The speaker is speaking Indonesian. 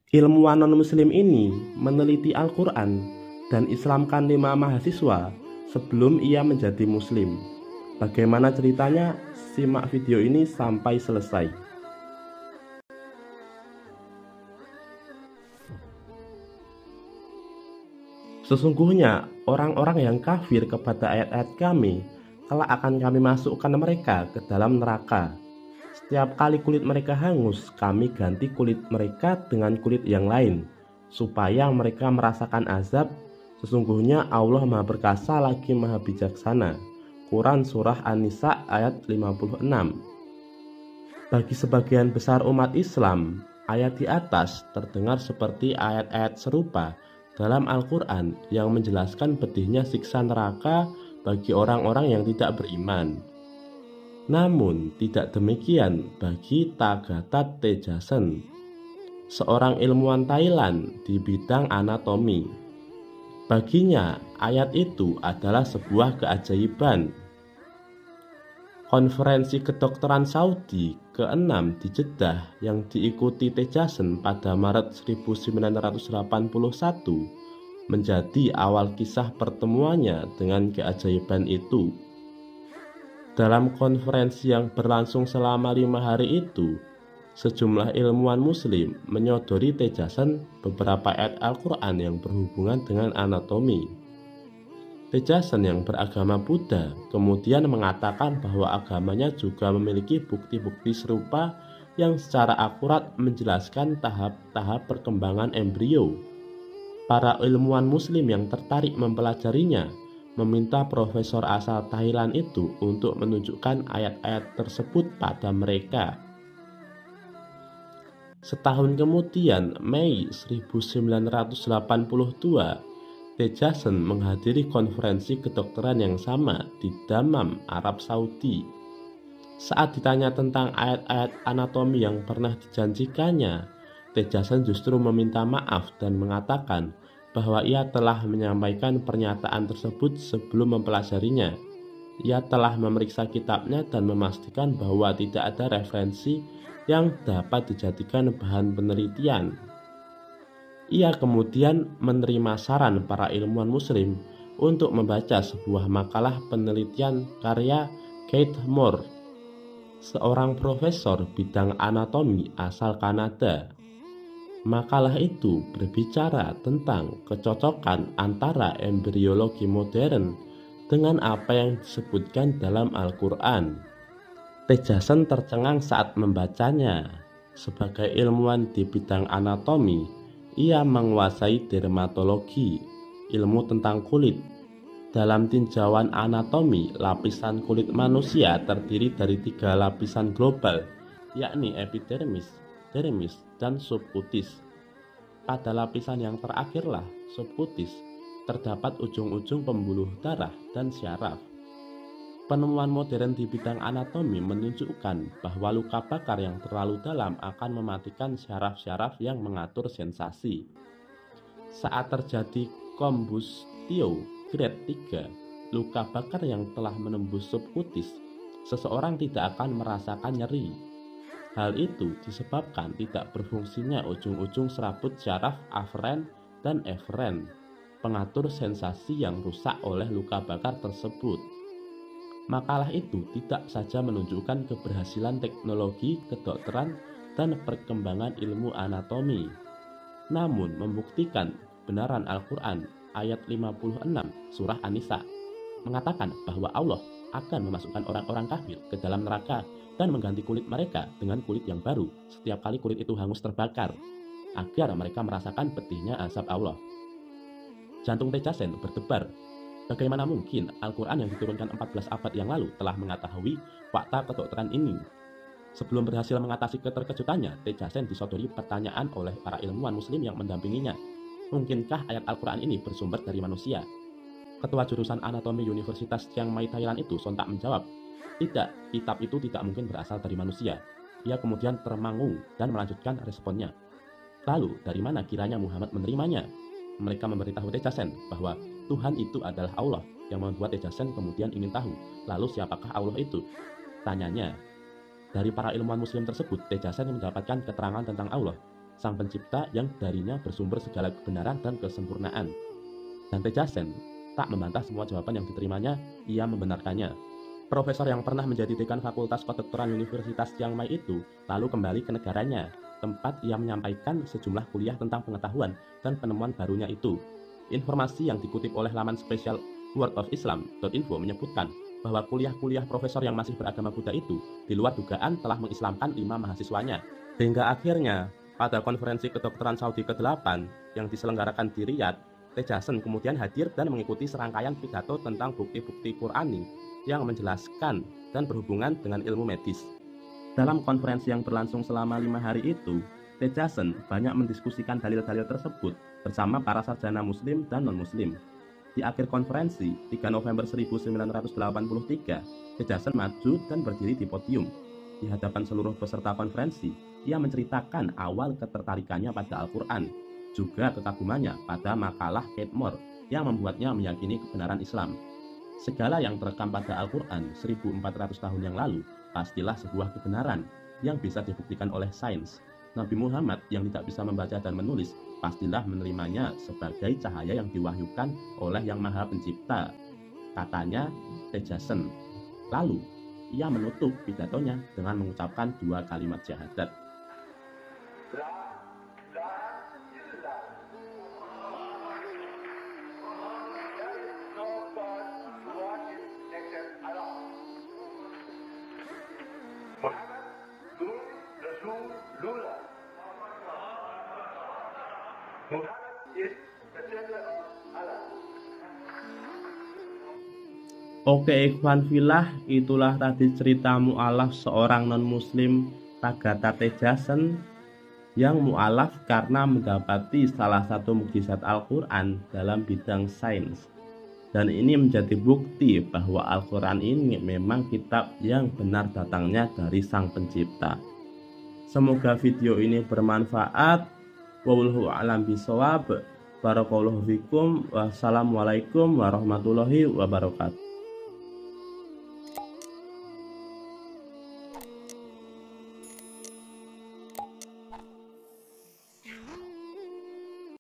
Ilmuwan non-muslim ini meneliti Al-Quran dan Islamkan 5 mahasiswa sebelum ia menjadi muslim. Bagaimana ceritanya? Simak video ini sampai selesai. Sesungguhnya orang-orang yang kafir kepada ayat-ayat kami, kelak akan kami masukkan mereka ke dalam neraka. Setiap kali kulit mereka hangus, kami ganti kulit mereka dengan kulit yang lain, supaya mereka merasakan azab. Sesungguhnya Allah Maha Perkasa lagi Maha Bijaksana. Quran Surah An-Nisa ayat 56. Bagi sebagian besar umat Islam, ayat di atas terdengar seperti ayat-ayat serupa dalam Al-Quran yang menjelaskan pedihnya siksa neraka bagi orang-orang yang tidak beriman. Namun tidak demikian bagi Tagatha Tejasen, seorang ilmuwan Thailand di bidang anatomi. Baginya, ayat itu adalah sebuah keajaiban. Konferensi kedokteran Saudi ke-6 di Jeddah yang diikuti Tejasen pada Maret 1981 menjadi awal kisah pertemuannya dengan keajaiban itu. Dalam konferensi yang berlangsung selama 5 hari itu, sejumlah ilmuwan muslim menyodori Tejasen beberapa ayat Al-Quran yang berhubungan dengan anatomi. Tejasen yang beragama Buddha kemudian mengatakan bahwa agamanya juga memiliki bukti-bukti serupa yang secara akurat menjelaskan tahap-tahap perkembangan embrio. Para ilmuwan muslim yang tertarik mempelajarinya meminta profesor asal Thailand itu untuk menunjukkan ayat-ayat tersebut pada mereka. Setahun kemudian, Mei 1982, Tejasen menghadiri konferensi kedokteran yang sama di Dammam, Arab Saudi. Saat ditanya tentang ayat-ayat anatomi yang pernah dijanjikannya, Tejasen justru meminta maaf dan mengatakan bahwa ia telah menyampaikan pernyataan tersebut sebelum mempelajarinya. Ia telah memeriksa kitabnya dan memastikan bahwa tidak ada referensi yang dapat dijadikan bahan penelitian. Ia kemudian menerima saran para ilmuwan muslim untuk membaca sebuah makalah penelitian karya Keith Moore, seorang profesor bidang anatomi asal Kanada. Makalah itu berbicara tentang kecocokan antara embriologi modern dengan apa yang disebutkan dalam Al-Quran. Tejasen tercengang saat membacanya. Sebagai ilmuwan di bidang anatomi, ia menguasai dermatologi, ilmu tentang kulit. Dalam tinjauan anatomi, lapisan kulit manusia terdiri dari 3 lapisan global, yakni epidermis, dermis, dan subkutis. Pada lapisan yang terakhirlah, subkutis, terdapat ujung-ujung pembuluh darah dan syaraf. Penemuan modern di bidang anatomi menunjukkan bahwa luka bakar yang terlalu dalam akan mematikan syaraf-syaraf yang mengatur sensasi. Saat terjadi kombustio grade 3, luka bakar yang telah menembus subkutis, seseorang tidak akan merasakan nyeri. Hal itu disebabkan tidak berfungsinya ujung-ujung serabut syaraf aferen dan eferen, pengatur sensasi yang rusak oleh luka bakar tersebut. Makalah itu tidak saja menunjukkan keberhasilan teknologi kedokteran dan perkembangan ilmu anatomi, namun membuktikan kebenaran Al-Quran ayat 56 surah An-Nisa mengatakan bahwa Allah akan memasukkan orang-orang kafir ke dalam neraka dan mengganti kulit mereka dengan kulit yang baru setiap kali kulit itu hangus terbakar, agar mereka merasakan pedihnya azab Allah. Jantung Tejasen berdebar. Bagaimana mungkin Al-Quran yang diturunkan 14 abad yang lalu telah mengetahui fakta kedokteran ini? Sebelum berhasil mengatasi keterkejutannya, Tejasen disodori pertanyaan oleh para ilmuwan muslim yang mendampinginya. Mungkinkah ayat Al-Quran ini bersumber dari manusia? Ketua jurusan anatomi Universitas Chiang Mai Thailand itu sontak menjawab, tidak, kitab itu tidak mungkin berasal dari manusia. Ia kemudian termangu dan melanjutkan responnya. Lalu, dari mana kiranya Muhammad menerimanya? Mereka memberitahu Tejasen bahwa Tuhan itu adalah Allah, yang membuat Tejasen kemudian ingin tahu, lalu siapakah Allah itu? Tanyanya. Dari para ilmuwan muslim tersebut, Tejasen mendapatkan keterangan tentang Allah. Sang Pencipta yang darinya bersumber segala kebenaran dan kesempurnaan. Dan Tejasen tak membantah semua jawaban yang diterimanya, ia membenarkannya. Profesor yang pernah menjadi dekan Fakultas Kedokteran Universitas Chiang Mai itu lalu kembali ke negaranya, tempat ia menyampaikan sejumlah kuliah tentang pengetahuan dan penemuan barunya itu. Informasi yang dikutip oleh laman spesial worldofislam.info menyebutkan bahwa kuliah-kuliah profesor yang masih beragama Buddha itu di luar dugaan telah mengislamkan 5 mahasiswanya. Hingga akhirnya, pada konferensi kedokteran Saudi ke-8 yang diselenggarakan di Riyadh, Tejasen kemudian hadir dan mengikuti serangkaian pidato tentang bukti-bukti Qur'ani yang menjelaskan dan berhubungan dengan ilmu medis. Dalam konferensi yang berlangsung selama 5 hari itu, Tejasen banyak mendiskusikan dalil-dalil tersebut bersama para sarjana muslim dan non-muslim. Di akhir konferensi, 3 November 1983, Tejasen maju dan berdiri di podium. Di hadapan seluruh peserta konferensi, ia menceritakan awal ketertarikannya pada Al-Quran, juga kekagumannya pada makalah Kate Moore yang membuatnya meyakini kebenaran Islam. Segala yang terekam pada Al-Quran 1400 tahun yang lalu pastilah sebuah kebenaran yang bisa dibuktikan oleh sains. Nabi Muhammad yang tidak bisa membaca dan menulis pastilah menerimanya sebagai cahaya yang diwahyukan oleh Yang Maha Pencipta, katanya Tejasen. Lalu, ia menutup pidatonya dengan mengucapkan 2 kalimat syahadat. Oke ikhwan filah, itulah tadi cerita mu'alaf seorang non-muslim Tagatha Tejasen yang mu'alaf karena mendapati salah satu mukjizat Al-Quran dalam bidang sains. Dan ini menjadi bukti bahwa Al-Quran ini memang kitab yang benar datangnya dari Sang Pencipta. Semoga video ini bermanfaat. Wallahu a'lam bishawab. Barakallahu fikum. Wassalamualaikum warahmatullahi wabarakatuh.